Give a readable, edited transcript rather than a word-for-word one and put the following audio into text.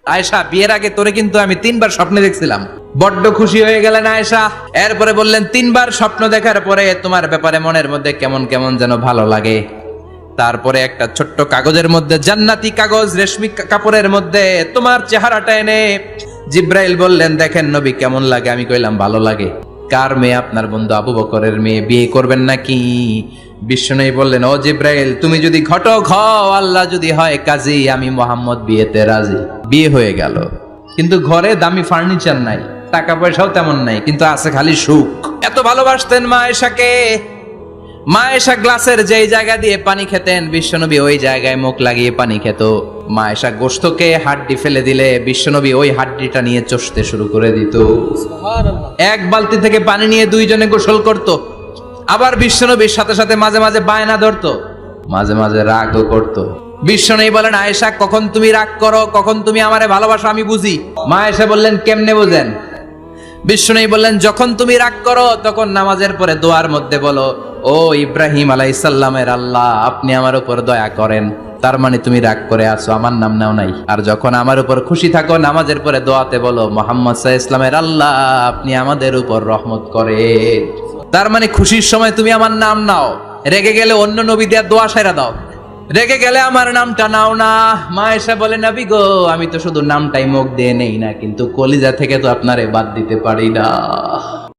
আয়েশা, বিয়ের আগে তোরে কিন্তু আমি 3বার স্বপ্নে দেখছিলাম। বড্ড খুশি হয়ে গেলেন আয়েশা। এরপরে বললেন, 3বার স্বপ্ন দেখার পরে তোমার ব্যাপারে মনের মধ্যে কেমন কেমন যেন ভালো লাগে। তারপরে একটা ছোট্ট কাগজের মধ্যে, জান্নাতি কাগজ, রেশমি কাপড়ের মধ্যে তোমার চেহারাটা এনে জিব্রাইল বললেন, দেখেন নবী কেমন লাগে। আমি কইলাম, ভালো লাগে। কার মেয়ে? আপনার বন্ধু আবু বকরের মেয়ে। বিয়ে করবেন নাকি? বিশ্বনবী বললেন, ও জিব্রাইল, তুমি যদি ঘটক হও, আল্লাহ যদি হয় কাজী, আমি মোহাম্মদ বিয়েতে রাজি। বিয়ে হয়ে গেল, কিন্তু ঘরে দামি ফার্নিচার নাই, টাকা পয়সাও তেমন নাই, কিন্তু আছে খালি সুখ। এত ভালোবাসতেন মা আয়েশাকে। মা আয়েশা গ্লাসের যেই জায়গা দিয়ে পানি খেতেন, বিশ্বনবী ওই জায়গায় মুখ লাগিয়ে পানি খেত। মা আয়েশা গোশতকে হাড্ডি ফেলে দিলে বিশ্বনবী ওই হাড্ডিটা নিয়ে চষতে শুরু করে দিত। এক বালতি থেকে পানি নিয়ে দুইজনে গোসল করত। আবার বিশ্বনবীর সাথে সাথে মাঝে মাঝে বায়না ধরতো, মাঝে মাঝে রাগও করত। বিশ্বনবী বলেন, আয়েশা, কখন তুমি রাগ করো, কখন তুমি আমারে ভালোবাসো আমি বুঝি। মা আয়েশা বললেন, কেমনে বুঝেন? বিশ্বনবী বললেন, যখন তুমি রাগ করো তখন নামাজের পরে দোয়ার মধ্যে বলো, ও ইব্রাহিম আলাইহিস সালামের আল্লাহ, আপনি আমার উপর দয়া করেন। তার মানে তুমি রাগ করে আছো, আমার নাম নাও নাই। আর যখন আমার উপর খুশি থাকো, নামাজের পরে দোয়াতে বলো, মুহাম্মদ সাল্লাল্লাহু আলাইহি ওয়াসাল্লামের আল্লাহ, আপনি আমাদের উপর রহমত করেন। তার মানে খুশির সময় তুমি আমার নাম নাও, রেগে গেলে অন্য নবী দেয়া দোয়া সাইরা দাও, রেগে গেলে আমার নামটা নাও না। মা আয়েশা বলে, নবী গো, আমি তো শুধু নামটাই মুখ দিয়ে নেই না, কিন্তু কলিজা থেকে তো আপনারে বাদ দিতে পারি না।